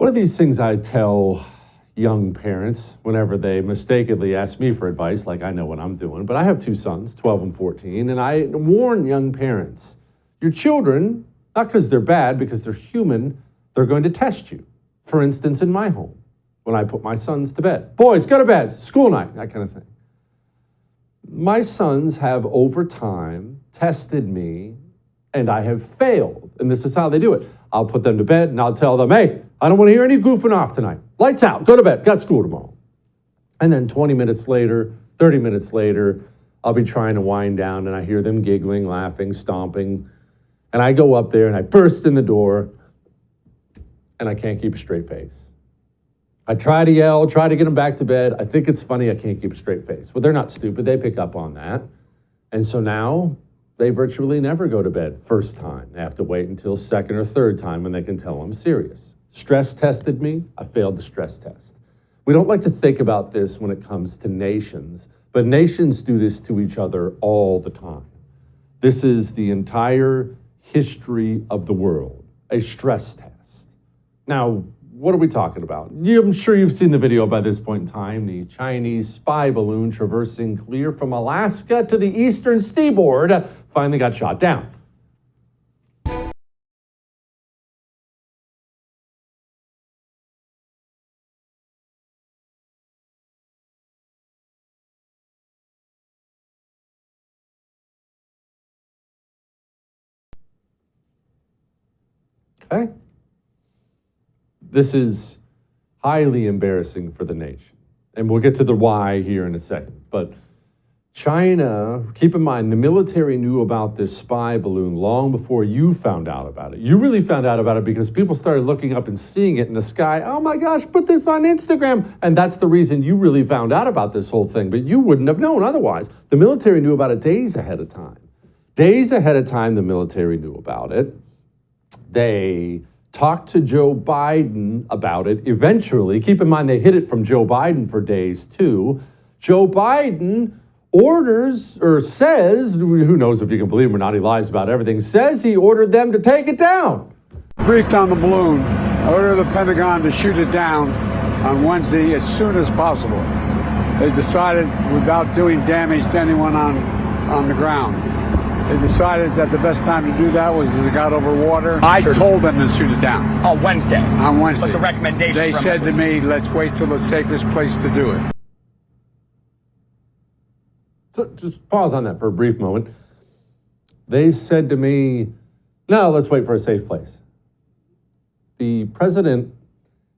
One of these things I tell young parents whenever they mistakenly ask me for advice, like I know what I'm doing, but I have two sons, 12 and 14, and I warn young parents, your children, not because they're bad, because they're human, they're going to test you. For instance, in my home, when I put my sons to bed. Boys, go to bed, school night, that kind of thing. My sons have over time tested me, and I have failed. And this is how they do it. I'll put them to bed and I'll tell them, hey, I don't want to hear any goofing off tonight. Lights out, go to bed, got school tomorrow. And then 20 minutes later, 30 minutes later, I'll be trying to wind down and I hear them giggling, laughing, stomping. And I go up there and I burst in the door and I can't keep a straight face. I try to yell, try to get them back to bed. I think it's funny I can't keep a straight face. Well, they're not stupid. They pick up on that. And so now they virtually never go to bed first time. They have to wait until second or third time when they can tell I'm serious. Stress tested me. I failed the stress test. We don't like to think about this when it comes to nations, but nations do this to each other all the time. This is the entire history of the world, a stress test. Now, what are we talking about? I'm sure you've seen the video by this point in time, the Chinese spy balloon traversing clear from Alaska to the eastern seaboard finally got shot down. Okay? This is highly embarrassing for the nation. And we'll get to the why here in a second. But China, keep in mind, the military knew about this spy balloon long before you found out about it. You really found out about it because people started looking up and seeing it in the sky. Oh my gosh, put this on Instagram. And that's the reason you really found out about this whole thing. But you wouldn't have known otherwise. The military knew about it days ahead of time. Days ahead of time, the military knew about it. They talked to Joe Biden about it eventually. Keep in mind, they hid it from Joe Biden for days too. Joe Biden orders, or says, who knows if you can believe him or not, he lies about everything, says he ordered them to take it down. Briefed on the balloon. I ordered the Pentagon to shoot it down on Wednesday as soon as possible. They decided, without doing damage to anyone on the ground, they decided that the best time to do that was as it got over water. I told them to shoot it down. On Wednesday? On Wednesday. But the recommendation They said to me, let's wait till the safest place to do it. So just pause on that for a brief moment. They said to me, no, let's wait for a safe place. The president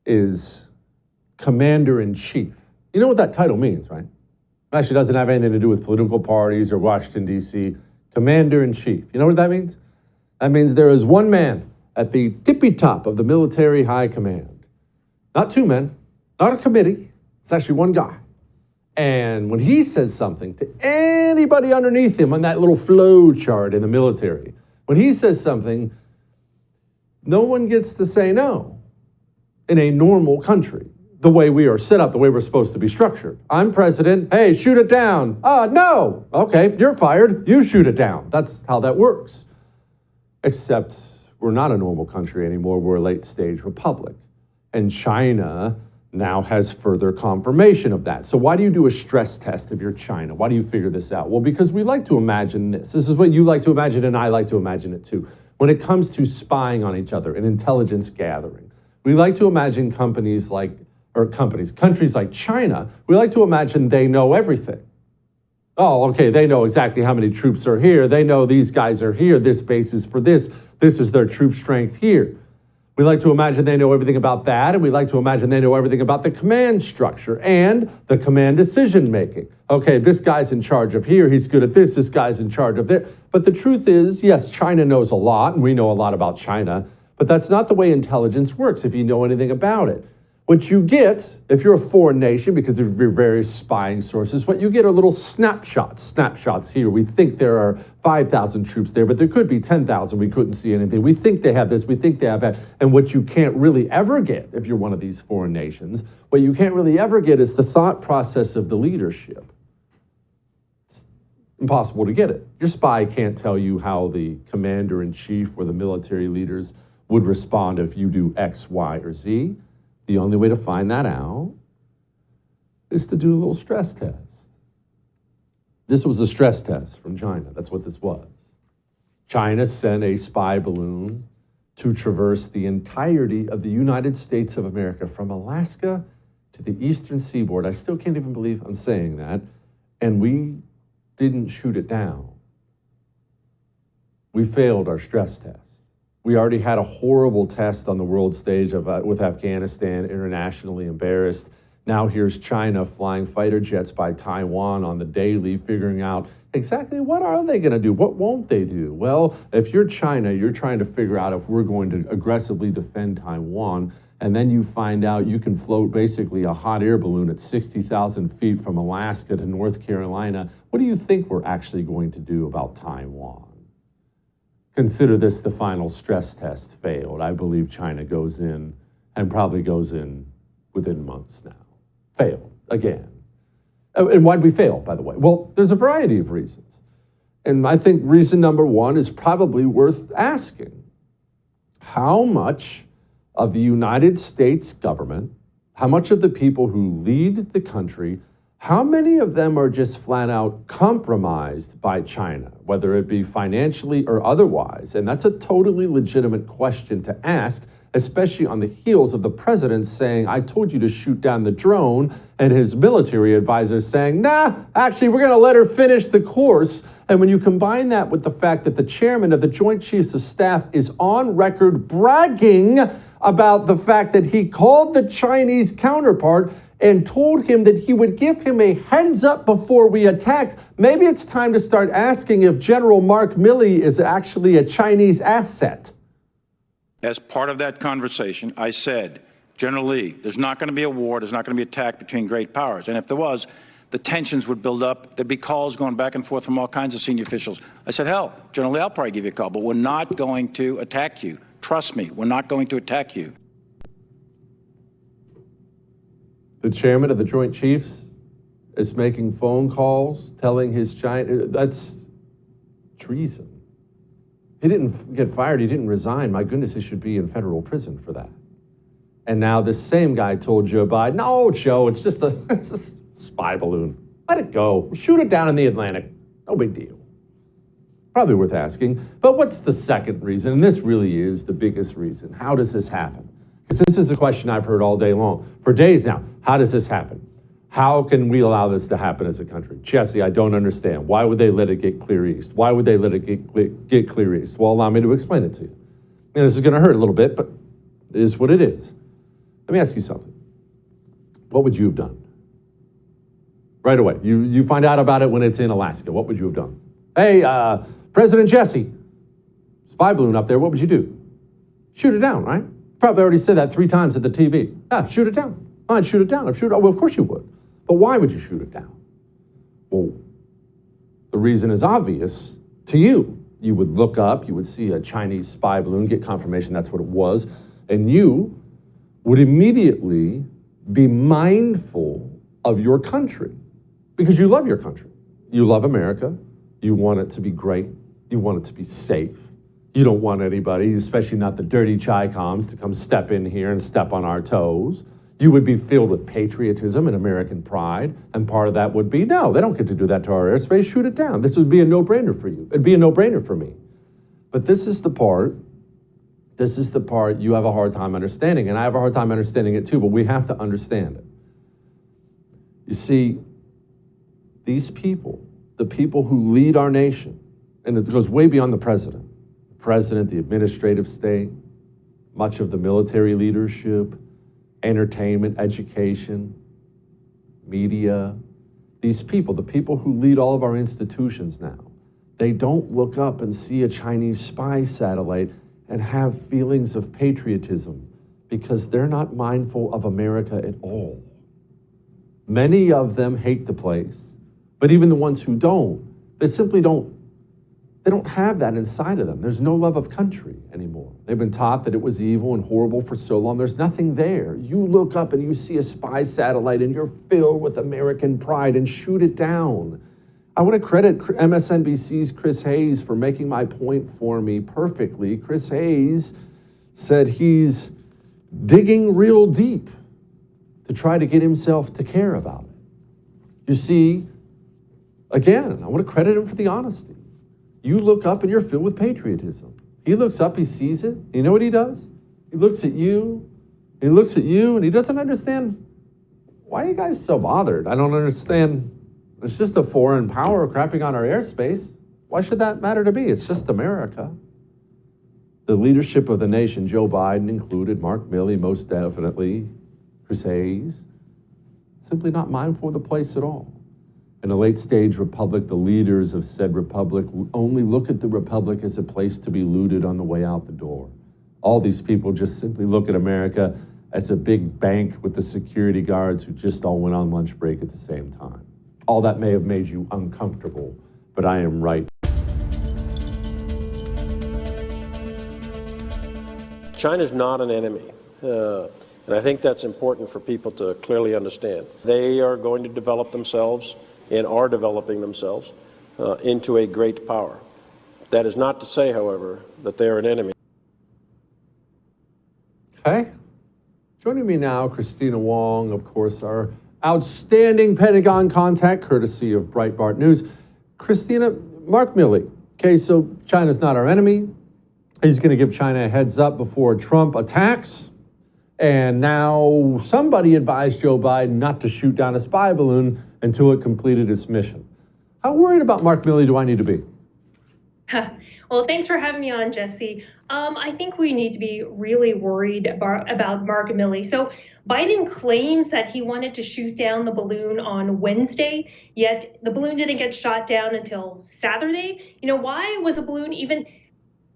is commander-in-chief. You know what that title means, right? It actually doesn't have anything to do with political parties or Washington, D.C. Commander-in-chief. You know what that means? That means there is one man at the tippy top of the military high command. Not two men, not a committee. It's actually one guy. And when he says something to anybody underneath him on that little flow chart in the military, when he says something, no one gets to say no in a normal country, the way we are set up, the way we're supposed to be structured. I'm president, hey, shoot it down. No. Okay, you're fired, you shoot it down. That's how that works. Except we're not a normal country anymore, we're a late stage republic. And China now has further confirmation of that. So why do you do a stress test if you're China? Why do you figure this out? Well, because we like to imagine this. This is what you like to imagine and I like to imagine it too. When it comes to spying on each other and intelligence gathering, we like to imagine countries like China, we like to imagine they know everything. Oh, okay, they know exactly how many troops are here. They know these guys are here. This base is for this. This is their troop strength here. We like to imagine they know everything about that, and we like to imagine they know everything about the command structure and the command decision-making. Okay, this guy's in charge of here. He's good at this. This guy's in charge of there. But the truth is, yes, China knows a lot, and we know a lot about China, but that's not the way intelligence works if you know anything about it. What you get, if you're a foreign nation, because of your various spying sources, what you get are little snapshots here. We think there are 5,000 troops there, but there could be 10,000. We couldn't see anything. We think they have this, we think they have that. And what you can't really ever get, if you're one of these foreign nations, what you can't really ever get is the thought process of the leadership. It's impossible to get it. Your spy can't tell you how the commander-in-chief or the military leaders would respond if you do X, Y, or Z. The only way to find that out is to do a little stress test. This was a stress test from China. That's what this was. China sent a spy balloon to traverse the entirety of the United States of America, from Alaska to the eastern seaboard. I still can't even believe I'm saying that. And we didn't shoot it down. We failed our stress test. We already had a horrible test on the world stage with Afghanistan, internationally embarrassed. Now here's China flying fighter jets by Taiwan on the daily, figuring out exactly what are they going to do? What won't they do? Well, if you're China, you're trying to figure out if we're going to aggressively defend Taiwan, and then you find out you can float basically a hot air balloon at 60,000 feet from Alaska to North Carolina. What do you think we're actually going to do about Taiwan? Consider this the final stress test failed. I believe China goes in, and probably goes in within months now. Failed again. And why'd we fail, by the way? Well, there's a variety of reasons. And I think reason number one is probably worth asking. How much of the United States government, how much of the people who lead the country, how many of them are just flat out compromised by China, whether it be financially or otherwise? And that's a totally legitimate question to ask, especially on the heels of the president saying, I told you to shoot down the drone, and his military advisors saying, nah, actually, we're going to let her finish the course. And when you combine that with the fact that the chairman of the Joint Chiefs of Staff is on record bragging about the fact that he called the Chinese counterpart and told him that he would give him a heads up before we attacked, maybe it's time to start asking if General Mark Milley is actually a Chinese asset. As part of that conversation, I said, General Lee, there's not going to be a war, there's not going to be an attack between great powers. And if there was, the tensions would build up. There'd be calls going back and forth from all kinds of senior officials. I said, hell, General Lee, I'll probably give you a call, but we're not going to attack you. Trust me, we're not going to attack you. The chairman of the Joint Chiefs is making phone calls, telling his China, that's treason. He didn't get fired, he didn't resign. My goodness, he should be in federal prison for that. And now this same guy told Joe Biden, no, Joe, it's just a spy balloon. Let it go. Shoot it down in the Atlantic. No big deal. Probably worth asking. But what's the second reason? And this really is the biggest reason. How does this happen? Because this is a question I've heard all day long, for days now. How does this happen? How can we allow this to happen as a country? Jesse, I don't understand. Why would they let it get clear east? Why would they let it get clear east? Well, allow me to explain it to you. And this is going to hurt a little bit, but it is what it is. Let me ask you something. What would you have done? Right away. You find out about it when it's in Alaska. What would you have done? Hey, President Jesse, spy balloon up there, what would you do? Shoot it down, right? Probably already said that 3 times at the TV. Shoot it down. I'd shoot it down. Well, of course you would. But why would you shoot it down? Well, the reason is obvious to you. You would look up, you would see a Chinese spy balloon, get confirmation that's what it was, and you would immediately be mindful of your country because you love your country. You love America. You want it to be great. You want it to be safe. You don't want anybody, especially not the dirty Chi-Coms, to come step in here and step on our toes. You would be filled with patriotism and American pride, and part of that would be, no, they don't get to do that to our airspace, shoot it down. This would be a no-brainer for you. It'd be a no-brainer for me. But this is the part you have a hard time understanding, and I have a hard time understanding it too, but we have to understand it. You see, these people, the people who lead our nation, and it goes way beyond the president, the administrative state, much of the military leadership, entertainment, education, media, these people, the people who lead all of our institutions now, they don't look up and see a Chinese spy satellite and have feelings of patriotism because they're not mindful of America at all. Many of them hate the place, but even the ones who don't, they simply don't have that inside of them. There's no love of country anymore. They've been taught that it was evil and horrible for so long. There's nothing there. You look up and you see a spy satellite and you're filled with American pride and shoot it down. I want to credit MSNBC's Chris Hayes for making my point for me perfectly. Chris Hayes said he's digging real deep to try to get himself to care about it. You see, again, I want to credit him for the honesty. You look up and you're filled with patriotism. He looks up, he sees it. You know what he does? He looks at you, and he doesn't understand, why are you guys so bothered? I don't understand. It's just a foreign power crapping on our airspace. Why should that matter to me? It's just America. The leadership of the nation, Joe Biden included, Mark Milley most definitely, Chris Hayes, simply not mindful of the place at all. In a late-stage republic, the leaders of said republic only look at the republic as a place to be looted on the way out the door. All these people just simply look at America as a big bank with the security guards who just all went on lunch break at the same time. All that may have made you uncomfortable, but I am right. China's not an enemy, and I think that's important for people to clearly understand. They are going to develop themselves and are developing themselves into a great power. That is not to say, however, that they are an enemy. Okay. Joining me now, Kristina Wong, of course, our outstanding Pentagon contact, courtesy of Breitbart News. Kristina, Mark Milley. Okay, so China's not our enemy. He's going to give China a heads up before Trump attacks. And now somebody advised Joe Biden not to shoot down a spy balloon until it completed its mission. How worried about Mark Milley do I need to be? Well, thanks for having me on, Jesse. I think we need to be really worried about Mark Milley. So Biden claims that he wanted to shoot down the balloon on Wednesday, yet the balloon didn't get shot down until Saturday. Why was the balloon even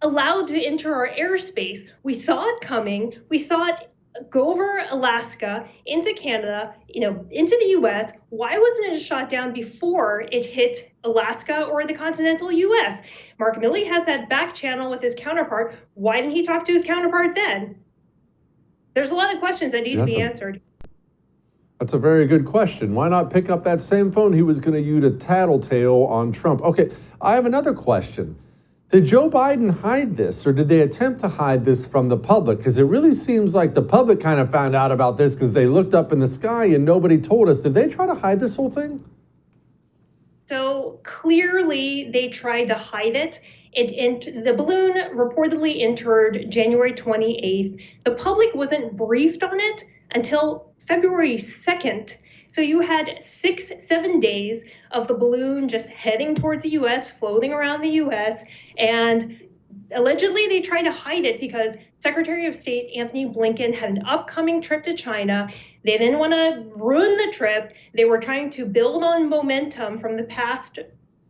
allowed to enter our airspace? We saw it coming. We saw it go over Alaska, into Canada, into the U.S. Why wasn't it shot down before it hit Alaska or the continental U.S.? Mark Milley has that back channel with his counterpart. Why didn't he talk to his counterpart then? There's a lot of questions that need to be answered. That's a very good question. Why not pick up that same phone he was going to use to tattletale on Trump? Okay, I have another question. Did Joe Biden hide this, or did they attempt to hide this from the public? Because it really seems like the public kind of found out about this because they looked up in the sky and nobody told us. Did they try to hide this whole thing? So clearly they tried to hide it. The balloon reportedly entered January 28th. The public wasn't briefed on it until February 2nd. So you had 6-7 days of the balloon just heading towards the U.S., floating around the U.S., and allegedly they tried to hide it because Secretary of State Anthony Blinken had an upcoming trip to China. They didn't want to ruin the trip. They were trying to build on momentum from the past,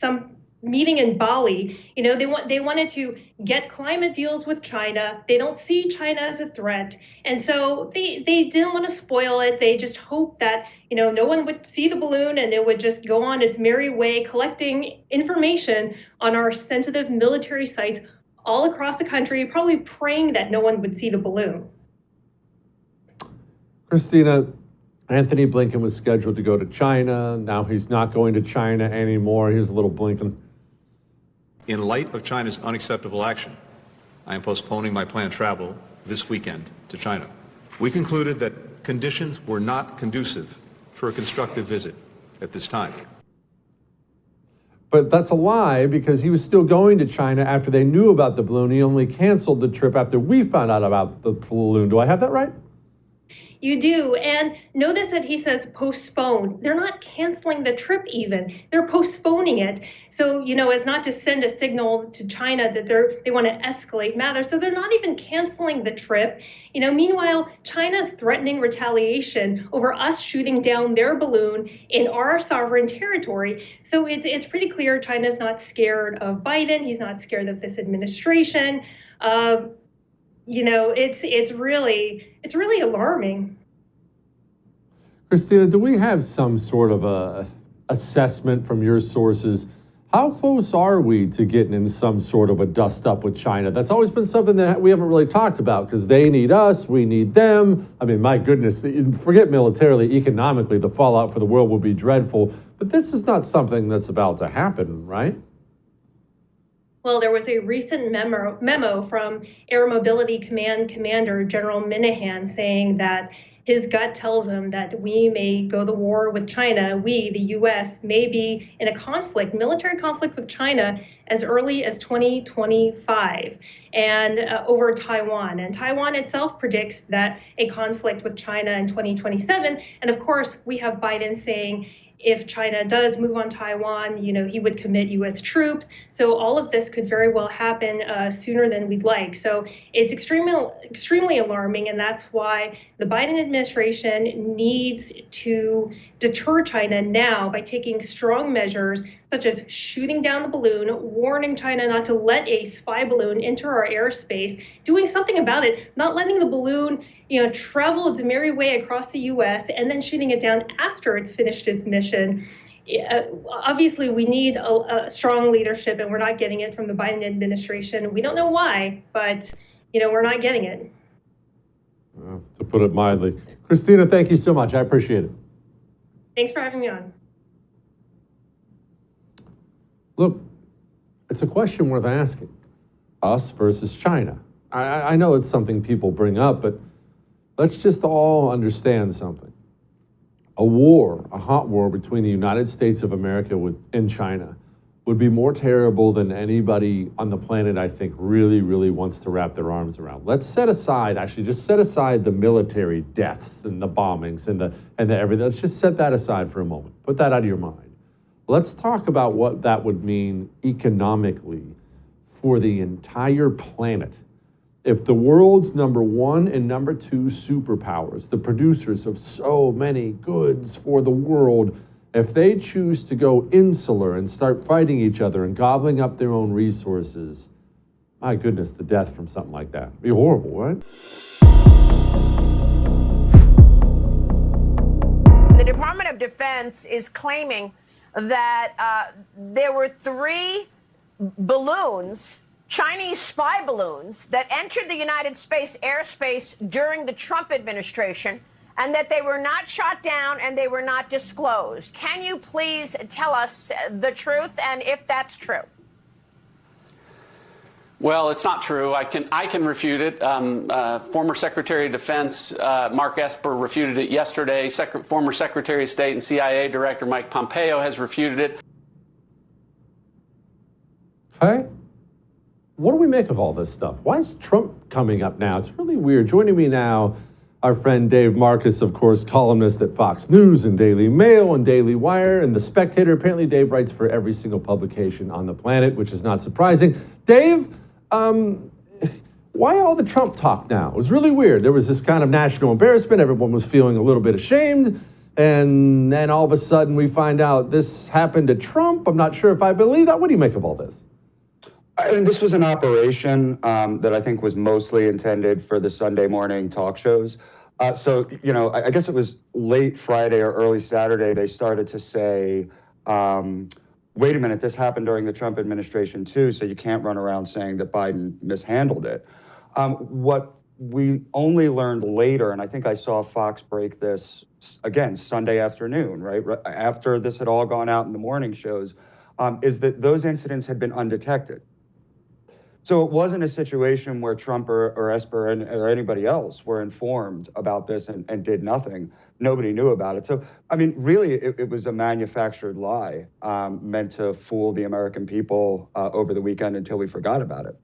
some meeting in Bali. They wanted to get climate deals with China. They don't see China as a threat. And so they didn't want to spoil it. They just hoped that, no one would see the balloon and it would just go on its merry way, collecting information on our sensitive military sites all across the country, probably praying that no one would see the balloon. Kristina, Anthony Blinken was scheduled to go to China. Now he's not going to China anymore. Here's a little Blinken. In light of China's unacceptable action, I am postponing my planned travel this weekend to China. We concluded that conditions were not conducive for a constructive visit at this time. But that's a lie because he was still going to China after they knew about the balloon. He only canceled the trip after we found out about the balloon. Do I have that right? You do. And notice that he says postpone. They're not canceling the trip even. They're postponing it. So, it's not to send a signal to China that they want to escalate matters. So they're not even canceling the trip. Meanwhile, China's threatening retaliation over us shooting down their balloon in our sovereign territory. So it's pretty clear China's not scared of Biden. He's not scared of this administration. It's really alarming. Kristina, do we have some sort of a assessment from your sources? How close are we to getting in some sort of a dust up with China? That's always been something that we haven't really talked about because they need us, we need them. I mean, my goodness, forget militarily, economically, the fallout for the world would be dreadful. But this is not something that's about to happen, right? Well, there was a recent memo from Air Mobility Command Commander General Minahan saying that his gut tells him that we may go to war with China. We, the U.S., may be in a conflict, military conflict with China as early as 2025 and over Taiwan. And Taiwan itself predicts that a conflict with China in 2027. And of course, we have Biden saying, if China does move on Taiwan, he would commit U.S. troops. So all of this could very well happen sooner than we'd like. So it's extremely alarming, and that's why the Biden administration needs to deter China now by taking strong measures, such as shooting down the balloon, warning China not to let a spy balloon enter our airspace, doing something about it, not letting the balloon travel its merry way across the U.S. and then shooting it down after it's finished its mission. Obviously, we need a strong leadership, and we're not getting it from the Biden administration. We don't know why, but we're not getting it. To put it mildly. Kristina, thank you so much. I appreciate it. Thanks for having me on. Look, it's a question worth asking. Us versus China. I know it's something people bring up, but let's just all understand something. A war, a hot war between the United States of America and China would be more terrible than anybody on the planet, I think, really wants to wrap their arms around. Let's set aside the military deaths and the bombings and the everything. Let's just set that aside for a moment. Put that out of your mind. Let's talk about what that would mean economically for the entire planet. If the world's number one and number two superpowers, the producers of so many goods for the world, if they choose to go insular and start fighting each other and gobbling up their own resources, my goodness, the death from something like that would be horrible, right? The Department of Defense is claiming that there were 3 balloons, Chinese spy balloons, that entered the United States airspace during the Trump administration, and that they were not shot down and they were not disclosed. Can you please tell us the truth and if that's true? Well, it's not true. I can refute it. Former Secretary of Defense Mark Esper refuted it yesterday. Former Secretary of State and CIA Director Mike Pompeo has refuted it. Hey, what do we make of all this stuff? Why is Trump coming up now? It's really weird. Joining me now, our friend Dave Marcus, of course, columnist at Fox News and Daily Mail and Daily Wire and The Spectator. Apparently, Dave writes for every single publication on the planet, which is not surprising. Dave, why all the Trump talk now? It was really weird. There was this kind of national embarrassment. Everyone was feeling a little bit ashamed. And then all of a sudden we find out this happened to Trump. I'm not sure if I believe that. What do you make of all this? I mean, this was an operation that I think was mostly intended for the Sunday morning talk shows. So, I guess it was late Friday or early Saturday, they started to say, wait a minute, this happened during the Trump administration too, so you can't run around saying that Biden mishandled it. What we only learned later, and I think I saw Fox break this again Sunday afternoon, right after this had all gone out in the morning shows, is that those incidents had been undetected. So it wasn't a situation where Trump or Esper or anybody else were informed about this and did nothing. Nobody knew about it. So, I mean, really, it was a manufactured lie meant to fool the American people over the weekend until we forgot about it.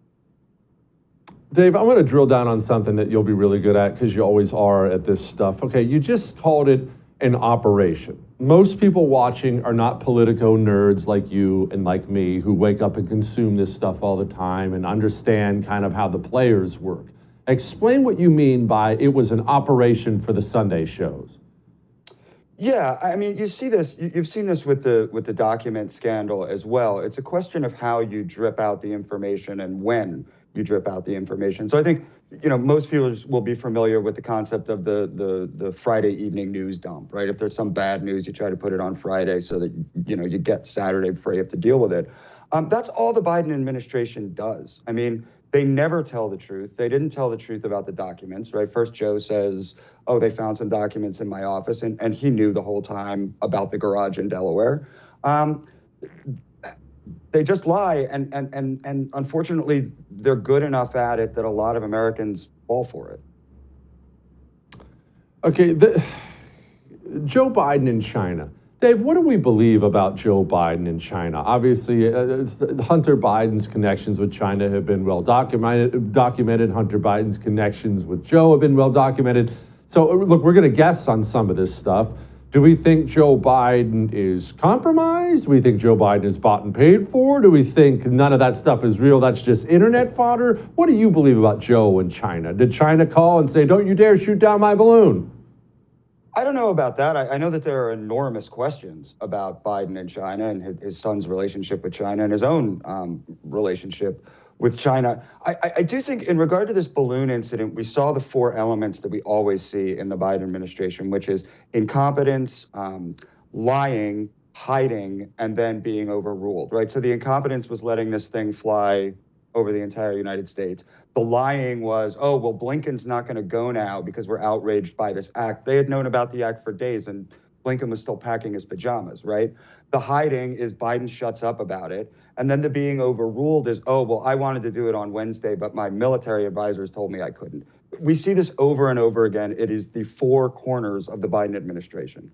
Dave, I want to drill down on something that you'll be really good at because you always are at this stuff. Okay, you just called it an operation. Most people watching are not Politico nerds like you and like me who wake up and consume this stuff all the time and understand kind of how the players work. Explain what you mean by it was an operation for the Sunday shows. Yeah, I mean, you see this. You've seen this with the document scandal as well. It's a question of how you drip out the information and when you drip out the information. So I think most viewers will be familiar with the concept of the Friday evening news dump, right? If there's some bad news, you try to put it on Friday so that you get Saturday before you have to deal with it. That's all the Biden administration does. I mean, they never tell the truth. They didn't tell the truth about the documents, right? First, Joe says, oh, they found some documents in my office, and he knew the whole time about the garage in Delaware. They just lie, and unfortunately, they're good enough at it that a lot of Americans fall for it. Okay, Joe Biden in China. Dave, what do we believe about Joe Biden in China? Obviously, Hunter Biden's connections with China have been well documented. Hunter Biden's connections with Joe have been well documented. So, look, we're going to guess on some of this stuff. Do we think Joe Biden is compromised? Do we think Joe Biden is bought and paid for? Do we think none of that stuff is real? That's just internet fodder? What do you believe about Joe in China? Did China call and say, don't you dare shoot down my balloon? I don't know about that. I know that there are enormous questions about Biden and China and his son's relationship with China and his own relationship with China. I do think in regard to this balloon incident, we saw the four elements that we always see in the Biden administration, which is incompetence, lying, hiding, and then being overruled, right? So the incompetence was letting this thing fly over the entire United States. The lying was, oh, well, Blinken's not going to go now because we're outraged by this act. They had known about the act for days, and Blinken was still packing his pajamas, right? The hiding is Biden shuts up about it. And then the being overruled is, oh, well, I wanted to do it on Wednesday, but my military advisors told me I couldn't. We see this over and over again. It is the four corners of the Biden administration.